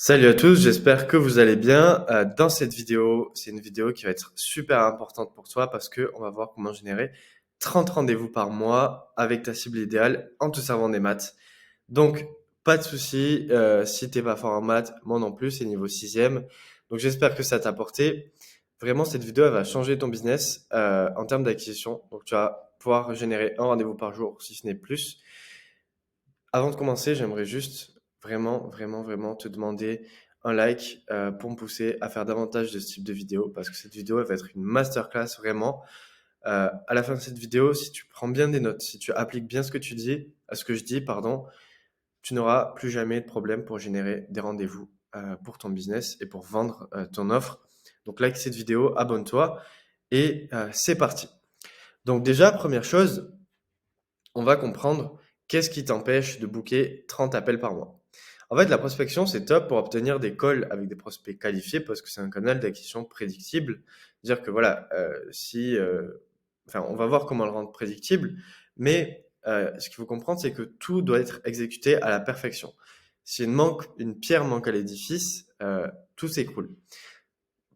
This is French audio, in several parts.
Salut à tous, j'espère que vous allez bien. Dans cette vidéo, c'est une vidéo qui va être super importante pour toi parce que on va voir comment générer 30 rendez-vous par mois avec ta cible idéale en te servant des maths. Donc, pas de souci, si t'es pas fort en maths, moi non plus, c'est niveau sixième. Donc, j'espère que ça t'a apporté. Vraiment, cette vidéo, elle va changer ton business en termes d'acquisition. Donc, tu vas pouvoir générer un rendez-vous par jour, si ce n'est plus. Avant de commencer, j'aimerais juste vraiment te demander un like pour me pousser à faire davantage de ce type de vidéo parce que cette vidéo elle va être une masterclass vraiment. À la fin de cette vidéo, si tu prends bien des notes, si tu appliques bien ce que tu dis, à ce que je dis, pardon, tu n'auras plus jamais de problème pour générer des rendez-vous pour ton business et pour vendre ton offre. Donc like cette vidéo, abonne-toi et c'est parti. Donc déjà, première chose, on va comprendre qu'est-ce qui t'empêche de booker 30 appels par mois. En fait, la prospection, c'est top pour obtenir des calls avec des prospects qualifiés parce que c'est un canal d'acquisition prédictible. Dire que voilà, enfin, on va voir comment le rendre prédictible, mais ce qu'il faut comprendre, c'est que tout doit être exécuté à la perfection. Si une pierre manque à l'édifice, tout s'écroule.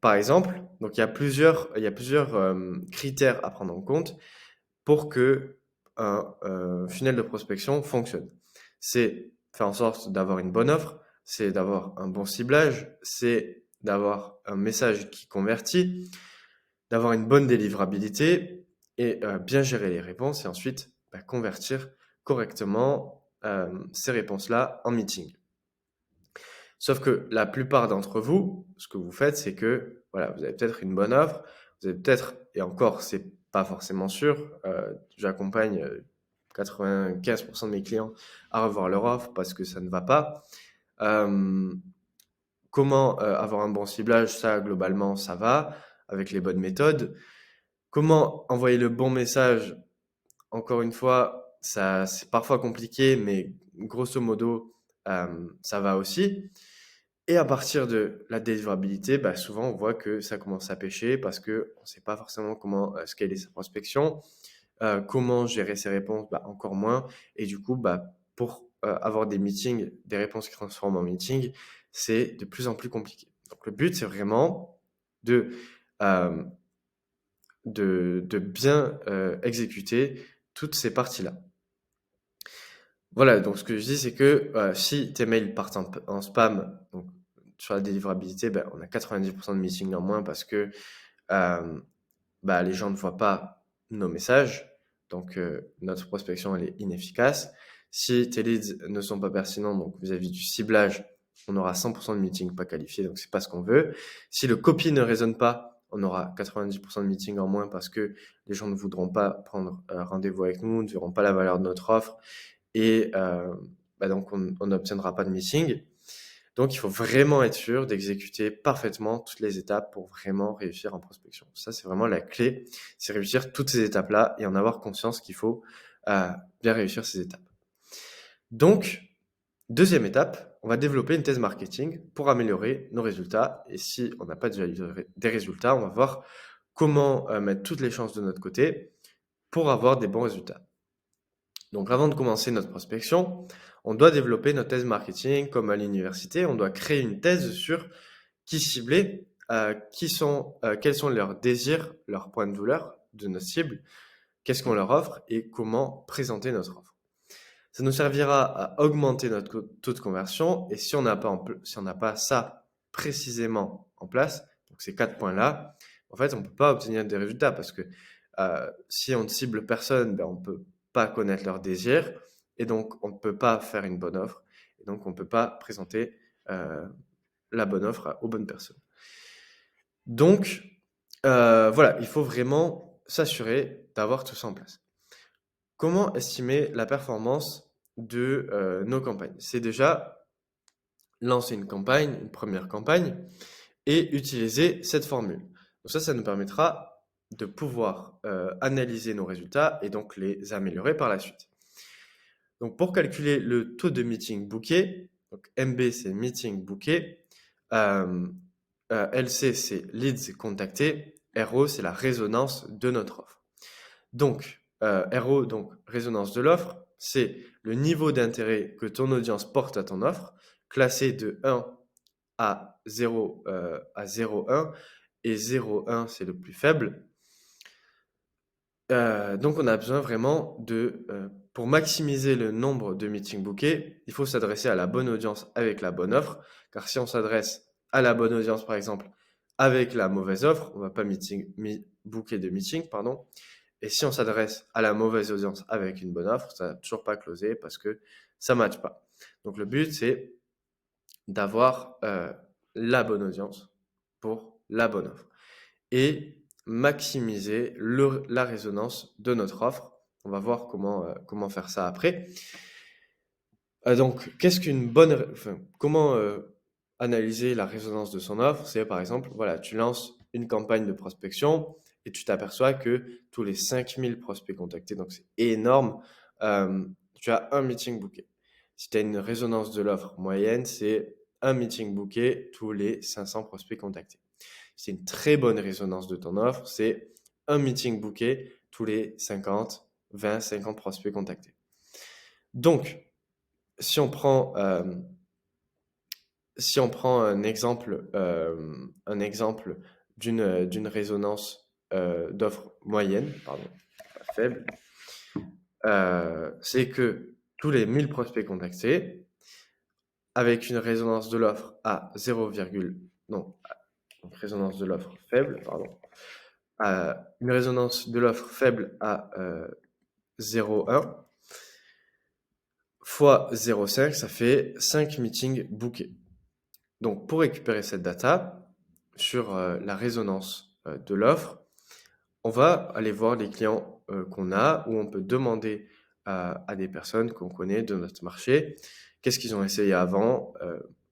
Par exemple, donc il y a plusieurs critères à prendre en compte pour que un funnel de prospection fonctionne. C'est faire en sorte d'avoir une bonne offre, c'est d'avoir un bon ciblage, c'est d'avoir un message qui convertit, d'avoir une bonne délivrabilité et bien gérer les réponses et ensuite convertir correctement ces réponses-là en meeting. Sauf que la plupart d'entre vous, ce que vous faites, c'est que voilà, vous avez peut-être une bonne offre, vous avez peut-être, et encore, c'est pas forcément sûr, j'accompagne 95% de mes clients à revoir leur offre parce que ça ne va pas. Euh, Comment avoir un bon ciblage, ça globalement ça va avec les bonnes méthodes. Comment envoyer le bon message, encore une fois, ça c'est parfois compliqué, mais grosso modo ça va aussi. Et à partir de la délivrabilité, souvent on voit que ça commence à pêcher parce que on ne sait pas forcément comment scaler sa prospection, comment gérer ses réponses, encore moins. Et du coup, pour avoir des meetings, des réponses qui transforment en meetings, c'est de plus en plus compliqué. Donc le but, c'est vraiment de, euh, de bien exécuter toutes ces parties-là. Voilà, donc ce que je dis, c'est que si tes mails partent en spam, donc sur la délivrabilité, on a 90% de meetings en moins parce que euh, les gens ne voient pas nos messages, donc notre prospection elle est inefficace. Si tes leads ne sont pas pertinents, donc vis-à-vis du ciblage, on aura 100% de meetings pas qualifiés, donc c'est pas ce qu'on veut. Si le copy ne résonne pas, on aura 90% de meetings en moins parce que les gens ne voudront pas prendre rendez-vous avec nous, ne verront pas la valeur de notre offre et donc on n'obtiendra pas de meeting. Donc, il faut vraiment être sûr d'exécuter parfaitement toutes les étapes pour vraiment réussir en prospection. Ça, c'est vraiment la clé, c'est réussir toutes ces étapes-là et en avoir conscience qu'il faut bien réussir ces étapes. Donc, deuxième étape, on va développer une thèse marketing pour améliorer nos résultats. Et si on n'a pas déjà des résultats, on va voir comment mettre toutes les chances de notre côté pour avoir des bons résultats. Donc avant de commencer notre prospection, on doit développer notre thèse marketing comme à l'université. On doit créer une thèse sur qui cibler, quels sont leurs désirs, leurs points de douleur de notre cible, qu'est-ce qu'on leur offre et comment présenter notre offre. Ça nous servira à augmenter notre taux de conversion et si on n'a pas ça précisément en place, donc ces 4 points-là, en fait, on ne peut pas obtenir des résultats parce que si on ne cible personne, on ne peut pas connaître leurs désirs et donc on ne peut pas faire une bonne offre et donc on ne peut pas présenter la bonne offre aux bonnes personnes. Donc, voilà, il faut vraiment s'assurer d'avoir tout ça en place. Comment estimer la performance de nos campagnes? C'est déjà lancer une campagne, une première campagne, et utiliser cette formule. Donc ça nous permettra de pouvoir analyser nos résultats et donc les améliorer par la suite. Donc pour calculer le taux de meeting booké, donc MB c'est meeting booké, euh, LC c'est leads contactés, RO c'est la résonance de notre offre. Donc RO, donc résonance de l'offre, c'est le niveau d'intérêt que ton audience porte à ton offre, classé de 1 à 0,1 et 0,1 c'est le plus faible. Donc on a besoin vraiment pour maximiser le nombre de meetings bookés, il faut s'adresser à la bonne audience avec la bonne offre, car si on s'adresse à la bonne audience, par exemple, avec la mauvaise offre, on va pas booker de meeting, pardon. Et si on s'adresse à la mauvaise audience avec une bonne offre, ça va toujours pas closer parce que ça matche pas. Donc le but, c'est d'avoir la bonne audience pour la bonne offre et maximiser la résonance de notre offre. On va voir comment faire ça après. Donc, comment analyser la résonance de son offre? C'est par exemple, voilà, tu lances une campagne de prospection et tu t'aperçois que tous les 5000 prospects contactés, donc c'est énorme, tu as un meeting booké. Si tu as une résonance de l'offre moyenne, c'est un meeting booké tous les 500 prospects contactés. C'est une très bonne résonance de ton offre, c'est un meeting booké tous les 50, 20, 50 prospects contactés. Donc, si on prend, un exemple d'une résonance d'offre moyenne, pardon, pas faible, c'est que tous les 1000 prospects contactés, avec une résonance de l'offre à 0, non, donc résonance de l'offre faible, pardon, une résonance de l'offre faible à 0,1 fois 0,5, ça fait 5 meetings bookés. Donc, pour récupérer cette data sur la résonance de l'offre, on va aller voir les clients qu'on a, ou on peut demander à des personnes qu'on connaît de notre marché, qu'est-ce qu'ils ont essayé avant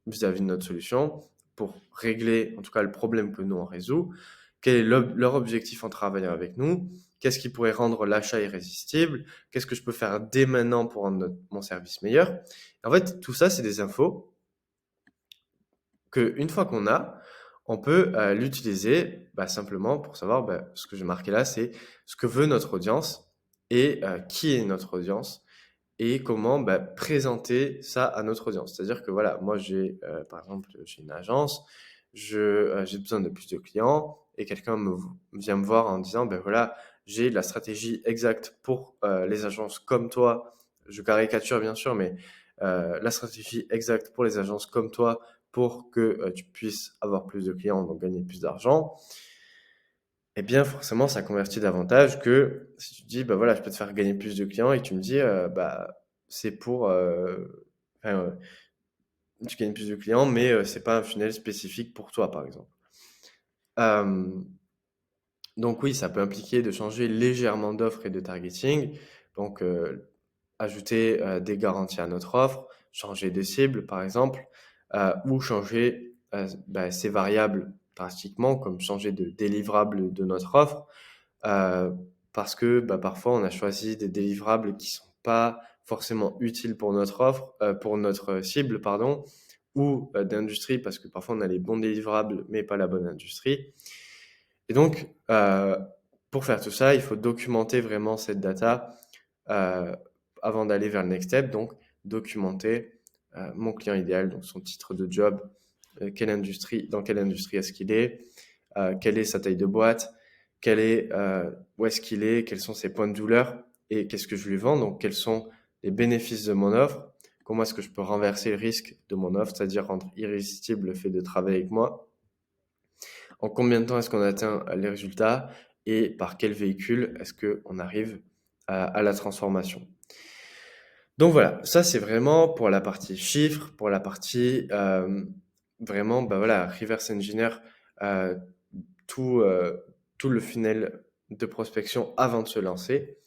vis-à-vis de notre solution pour régler en tout cas le problème que nous on résout, quel est leur objectif en travaillant avec nous, qu'est-ce qui pourrait rendre l'achat irrésistible, qu'est-ce que je peux faire dès maintenant pour rendre mon service meilleur. En fait, tout ça, c'est des infos qu'une fois qu'on a, on peut l'utiliser simplement pour savoir, ce que j'ai marqué là, c'est ce que veut notre audience et qui est notre audience et comment présenter ça à notre audience. C'est-à-dire que voilà, moi par exemple, j'ai une agence, j'ai besoin de plus de clients et quelqu'un vient me voir en disant, voilà, j'ai la stratégie exacte pour les agences comme toi. Je caricature bien sûr, mais la stratégie exacte pour les agences comme toi pour que tu puisses avoir plus de clients, donc gagner plus d'argent, eh bien forcément ça convertit davantage que si tu te dis, voilà, je peux te faire gagner plus de clients et que tu me dis, c'est pour, enfin, tu gagnes plus de clients, mais c'est pas un funnel spécifique pour toi, par exemple. Donc oui, ça peut impliquer de changer légèrement d'offre et de targeting. Donc ajouter des garanties à notre offre, changer de cible par exemple, ou changer ces variables drastiquement, comme changer de délivrable de notre offre, parce que parfois on a choisi des délivrables qui sont pas forcément utiles pour notre offre, pour notre cible, pardon, ou d'industrie, parce que parfois on a les bons délivrables mais pas la bonne industrie. Et donc, pour faire tout ça, il faut documenter vraiment cette data avant d'aller vers le next step. Donc, documenter mon client idéal, donc son titre de job, dans quelle industrie est-ce qu'il est, quelle est sa taille de boîte, où est-ce qu'il est, quels sont ses points de douleur et qu'est-ce que je lui vends. Donc, quels sont les bénéfices de mon offre, comment est-ce que je peux renverser le risque de mon offre, c'est-à-dire rendre irrésistible le fait de travailler avec moi. En combien de temps est-ce qu'on atteint les résultats et par quel véhicule est-ce qu'on arrive à la transformation. Donc voilà, ça c'est vraiment pour la partie chiffres, pour la partie vraiment, voilà, reverse engineer euh, tout le funnel de prospection avant de se lancer.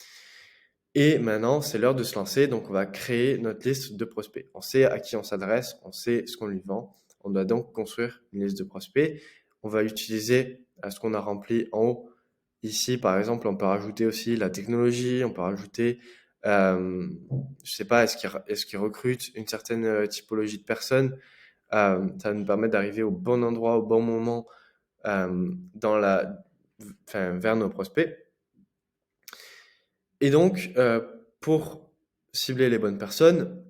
Et maintenant, c'est l'heure de se lancer, donc on va créer notre liste de prospects. On sait à qui on s'adresse, on sait ce qu'on lui vend. On doit donc construire une liste de prospects. On va utiliser ce qu'on a rempli en haut. Ici, par exemple, on peut rajouter aussi la technologie, on peut rajouter, je sais pas, est-ce qu'il recrute une certaine typologie de personnes. Ça va nous permettre d'arriver au bon endroit, au bon moment vers nos prospects. Et donc, pour cibler les bonnes personnes,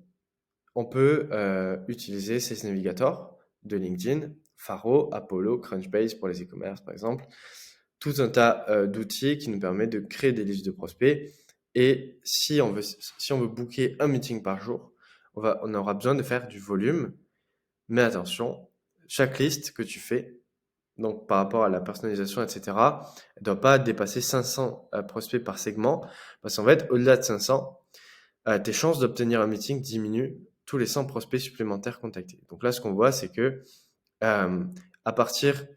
on peut utiliser Sales Navigator. de LinkedIn, Faro, Apollo, Crunchbase pour les e-commerce par exemple, tout un tas d'outils qui nous permettent de créer des listes de prospects. Et si on veut booker un meeting par jour, on aura besoin de faire du volume. Mais attention, chaque liste que tu fais, donc par rapport à la personnalisation, etc., elle ne doit pas dépasser 500 prospects par segment, parce qu'en fait, au-delà de 500, tes chances d'obtenir un meeting diminuent tous les 100 prospects supplémentaires contactés. Donc là, ce qu'on voit, c'est que à partir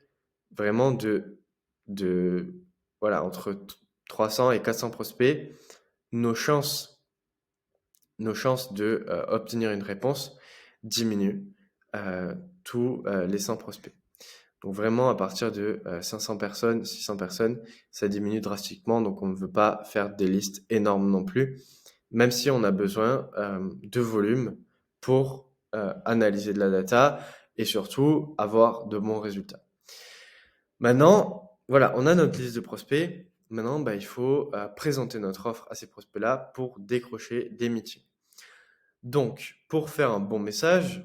vraiment voilà, entre 300 et 400 prospects, nos chances de obtenir une réponse diminuent tous les 100 prospects. Donc vraiment, à partir de 500 personnes, 600 personnes, ça diminue drastiquement. Donc on ne veut pas faire des listes énormes non plus, même si on a besoin de volume pour analyser de la data et surtout avoir de bons résultats. Maintenant, voilà, on a notre liste de prospects. Maintenant, il faut présenter notre offre à ces prospects-là pour décrocher des meetings. Donc, pour faire un bon message,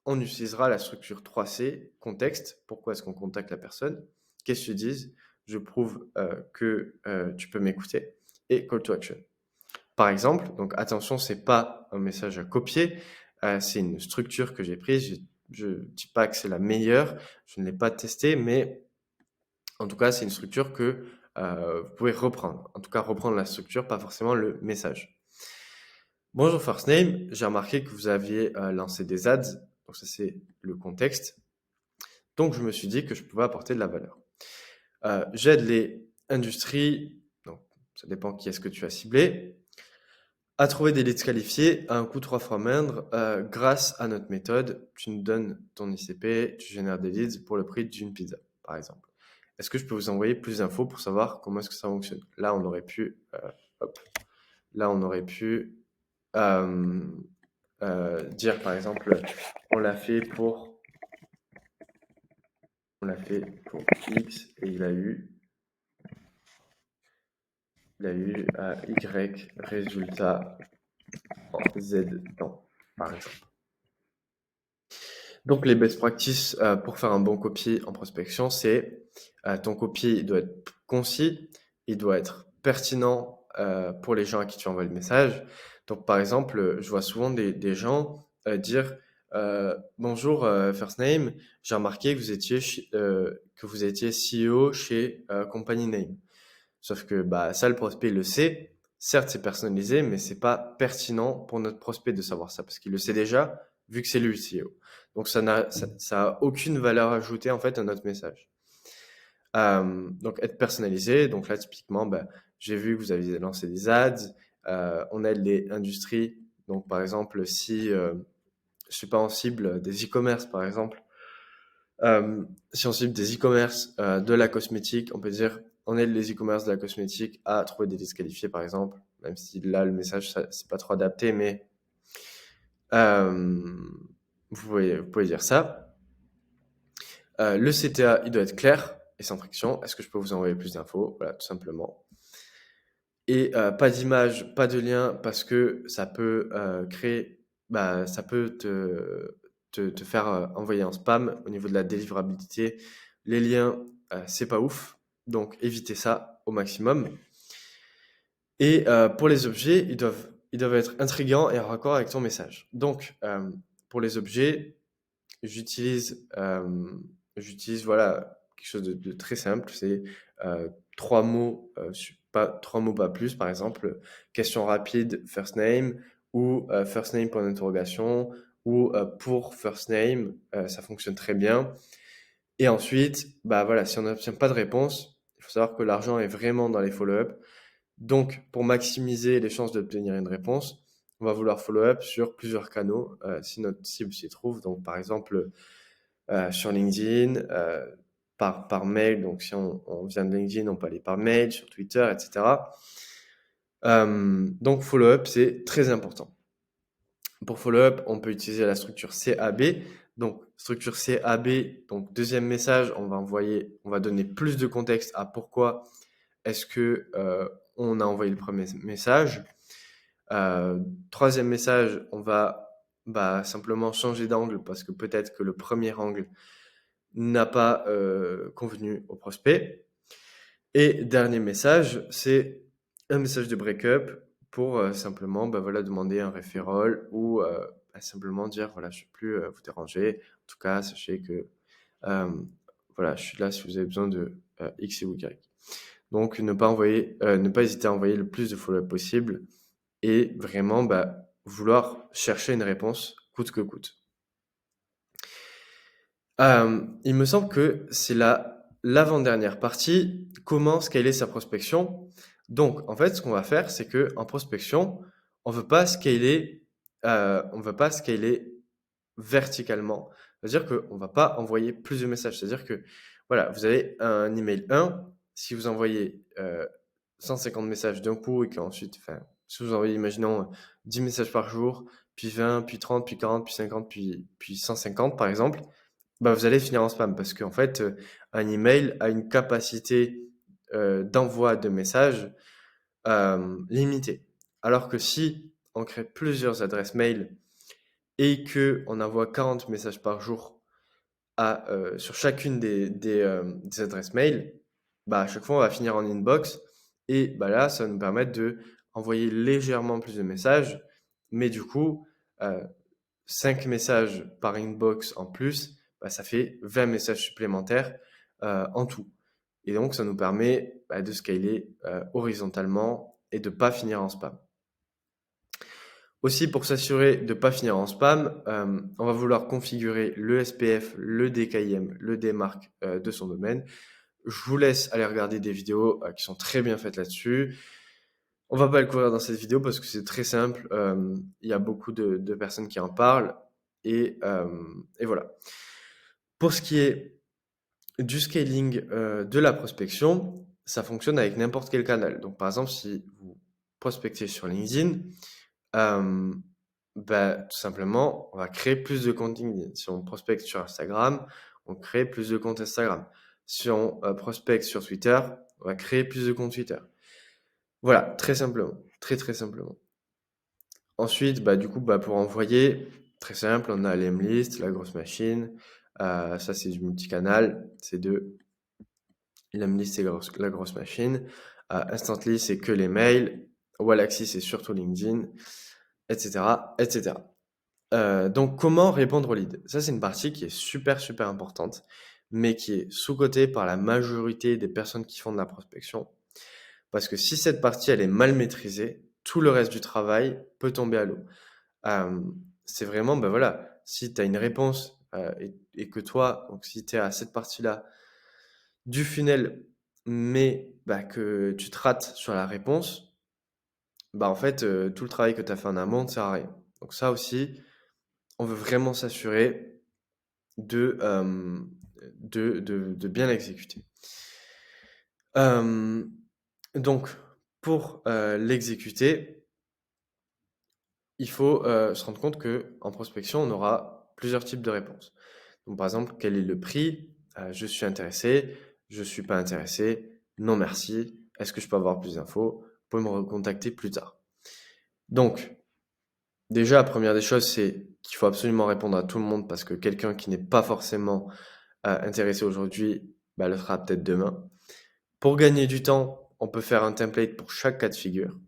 on utilisera la structure 3C, contexte, pourquoi est-ce qu'on contacte la personne, qu'est-ce que tu dis, je prouve que tu peux m'écouter, et call to action. Par exemple, donc attention, c'est pas un message à copier, c'est une structure que j'ai prise, je ne dis pas que c'est la meilleure, je ne l'ai pas testée, mais en tout cas, c'est une structure que vous pouvez reprendre. En tout cas, reprendre la structure, pas forcément le message. Bonjour First Name, j'ai remarqué que vous aviez lancé des ads, donc ça c'est le contexte. Donc je me suis dit que je pouvais apporter de la valeur. J'aide les industries, donc ça dépend qui est-ce que tu as ciblé, à trouver des leads qualifiés à un coût 3 fois moindre grâce à notre méthode. Tu nous donnes ton ICP, tu génères des leads pour le prix d'une pizza, par exemple. Est-ce que je peux vous envoyer plus d'infos pour savoir comment est-ce que ça fonctionne? Là, on aurait pu, dire par exemple, on l'a fait pour X et il a eu Y résultat en Z temps, par exemple. Donc les best practices pour faire un bon copy en prospection, c'est ton copy doit être concis, il doit être pertinent pour les gens à qui tu envoies le message. Donc par exemple, je vois souvent des gens dire bonjour First Name, j'ai remarqué que vous étiez CEO chez Company Name. Sauf que ça le prospect il le sait. Certes, c'est personnalisé, mais c'est pas pertinent pour notre prospect de savoir ça parce qu'il le sait déjà vu que c'est lui le CEO. Donc ça a aucune valeur ajoutée en fait à notre message. Donc être personnalisé. Donc là typiquement, j'ai vu que vous aviez lancé des ads. On aide les industries. Donc par exemple, si je suis pas en cible des e-commerce par exemple, si on cible des e-commerce de la cosmétique, on peut dire on aide les e-commerce de la cosmétique à trouver des leads qualifiés par exemple, même si là le message c'est pas trop adapté, mais vous pouvez dire ça. Le CTA il doit être clair et sans friction. Est-ce que je peux vous envoyer plus d'infos? Voilà, tout simplement. Et pas d'image, pas de lien parce que ça peut créer, ça peut te faire envoyer un spam au niveau de la délivrabilité. Les liens, c'est pas ouf, donc évitez ça au maximum. Et pour les objets, ils doivent être intrigants et en raccord avec ton message. Donc, pour les objets, j'utilise voilà quelque chose de très simple. C'est 3 mots, trois mots pas plus. Par exemple, question rapide, first name ou first name point d'interrogation ou pour first name, ça fonctionne très bien. Et ensuite, voilà, si on n'obtient pas de réponse, il faut savoir que l'argent est vraiment dans les follow-up. Donc, pour maximiser les chances d'obtenir une réponse, on va vouloir follow-up sur plusieurs canaux si notre cible s'y trouve. Donc, par exemple, sur LinkedIn, par mail. Donc, si on vient de LinkedIn, on peut aller par mail, sur Twitter, etc. Donc, follow-up, c'est très important. Pour follow-up, on peut utiliser la structure CAB. Donc, structure CAB, donc deuxième message, on va donner plus de contexte à pourquoi est-ce que on a envoyé le premier message. Troisième message, on va bah, simplement changer d'angle parce que peut-être que le premier angle n'a pas convenu au prospect. Et dernier message, c'est un message de break-up pour simplement bah, voilà, demander un referral ou bah, simplement dire voilà, je ne vais plus vous déranger. En tout cas, sachez que euh, voilà, je suis là si vous avez besoin de X et ou Y. Donc, ne pas hésiter à envoyer le plus de follow-up possible et vraiment bah, vouloir chercher une réponse coûte que coûte. Il me semble que c'est l'avant-dernière partie, comment scaler sa prospection. Donc, en fait, ce qu'on va faire, c'est que en prospection, on veut pas scaler, on veut pas scaler verticalement. C'est-à-dire qu'on va pas envoyer plus de messages. C'est-à-dire que, voilà, vous avez un email 1, si vous envoyez 150 messages d'un coup et qu'ensuite, enfin, si vous envoyez, imaginons, 10 messages par jour, puis 20, puis 30, puis 40, puis 50, puis 150, par exemple, bah, vous allez finir en spam parce qu'en fait, un email a une capacité d'envoi de messages limitée. Alors que si on crée plusieurs adresses mail et que on envoie 40 messages par jour sur chacune des adresses mail, bah, à chaque fois, on va finir en inbox. Et bah, là, ça va nous permettre de envoyer légèrement plus de messages. Mais du coup, euh, 5 messages par inbox en plus, bah, ça fait 20 messages supplémentaires en tout. Et donc, ça nous permet bah, de scaler horizontalement et de ne pas finir en spam. Aussi, pour s'assurer de ne pas finir en spam, on va vouloir configurer le SPF, le DKIM, le DMARC de son domaine. Je vous laisse aller regarder des vidéos qui sont très bien faites là-dessus. On va pas le couvrir dans cette vidéo parce que c'est très simple. Il y a beaucoup de personnes qui en parlent. Et voilà. Pour ce qui est du scaling de la prospection, ça fonctionne avec n'importe quel canal. Donc, par exemple, si vous prospectez sur LinkedIn, euh, bah, tout simplement, on va créer plus de comptes LinkedIn. Si on prospecte sur Instagram, on crée plus de comptes Instagram. Si on prospecte sur Twitter, on va créer plus de comptes Twitter. Voilà, très simplement. Très, très simplement. Ensuite, bah, du coup, bah, pour envoyer, très simple, on a l'Emlist, la grosse machine. Ça, c'est du multicanal. C'est de l'Emlist, c'est la grosse machine. Instantly, c'est que les mails. Wallaxy, c'est surtout LinkedIn, etc., etc. Donc, comment répondre aux leads? Ça, c'est une partie qui est super, super importante, mais qui est sous-cotée par la majorité des personnes qui font de la prospection. Parce que si cette partie, elle est mal maîtrisée, tout le reste du travail peut tomber à l'eau. C'est vraiment, ben voilà, si tu as une réponse et que toi, donc si tu es à cette partie-là du funnel, mais bah, que tu te rates sur la réponse, bah en fait, tout le travail que tu as fait en amont ne sert à rien. Donc ça aussi, on veut vraiment s'assurer de, de bien l'exécuter. Euh, donc, pour l'exécuter, il faut se rendre compte que en prospection, on aura plusieurs types de réponses. Donc, par exemple, quel est le prix? Je suis intéressé, je suis pas intéressé, non merci. Est-ce que je peux avoir plus d'infos? Vous pouvez me recontacter plus tard. Donc, déjà, la première des choses, c'est qu'il faut absolument répondre à tout le monde parce que quelqu'un qui n'est pas forcément intéressé aujourd'hui, bah, le sera peut-être demain. Pour gagner du temps, on peut faire un template pour chaque cas de figure.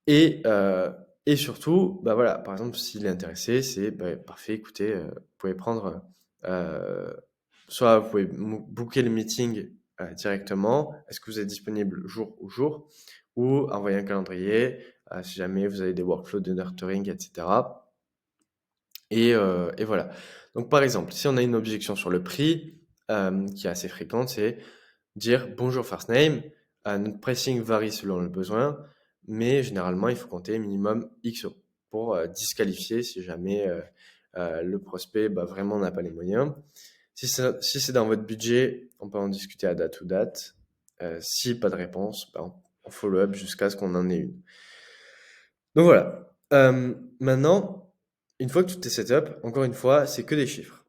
Et, euh, et surtout, bah voilà, par exemple, s'il est intéressé, c'est bah, parfait, écoutez, vous pouvez prendre, euh, soit vous pouvez booker le meeting directement, est-ce que vous êtes disponible jour au jour, ou envoyer un calendrier, si jamais vous avez des workflows de nurturing, etc. Et voilà. Donc par exemple, si on a une objection sur le prix, qui est assez fréquente, c'est dire bonjour first name, notre pricing varie selon le besoin, mais généralement il faut compter minimum XO pour disqualifier si jamais le prospect bah, vraiment n'a pas les moyens. Si c'est dans votre budget, on peut en discuter à date ou date. Si pas de réponse, bah, on follow-up jusqu'à ce qu'on en ait une. Donc voilà. Maintenant, une fois que tout est setup, encore une fois, c'est que des chiffres.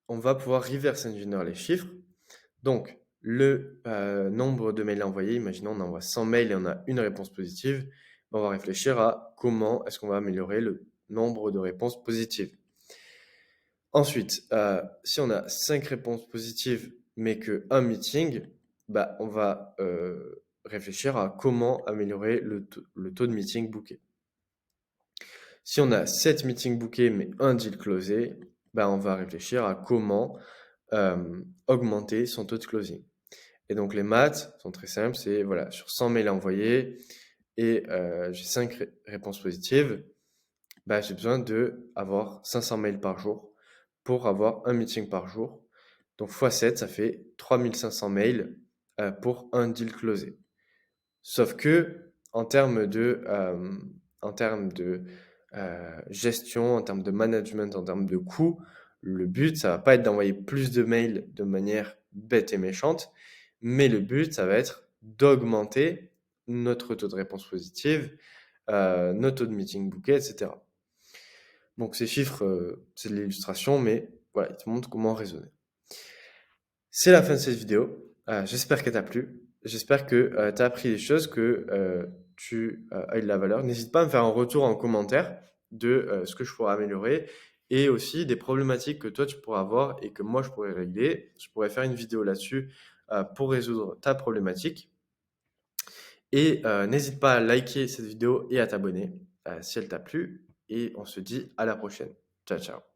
On va pouvoir reverse engineer les chiffres. Donc, le nombre de mails envoyés, imaginons on envoie 100 mails et on a une réponse positive, on va réfléchir à comment est-ce qu'on va améliorer le nombre de réponses positives. Ensuite, si on a 5 réponses positives, mais qu'un meeting, bah, on va réfléchir à comment améliorer le taux de meeting booké. Si on a 7 meetings bookés, mais un deal closé, bah, on va réfléchir à comment augmenter son taux de closing. Et donc les maths sont très simples, c'est voilà, sur 100 mails envoyés et j'ai 5 réponses positives, bah, j'ai besoin d'avoir 500 mails par jour pour avoir un meeting par jour. Donc x 7, ça fait 3500 mails pour un deal closé. Sauf que en termes de gestion, en termes de management, en termes de coûts, le but, ça va pas être d'envoyer plus de mails de manière bête et méchante, mais le but, ça va être d'augmenter notre taux de réponse positive, notre taux de meeting booké, etc. Donc ces chiffres, c'est de l'illustration, mais voilà, ils te montrent comment raisonner. C'est la fin de cette vidéo. J'espère qu'elle t'a plu. J'espère que tu as appris des choses, que tu as eu de la valeur. N'hésite pas à me faire un retour en commentaire de ce que je pourrais améliorer et aussi des problématiques que toi tu pourras avoir et que moi je pourrais régler. Je pourrais faire une vidéo là-dessus pour résoudre ta problématique. Et n'hésite pas à liker cette vidéo et à t'abonner si elle t'a plu. Et on se dit à la prochaine. Ciao, ciao.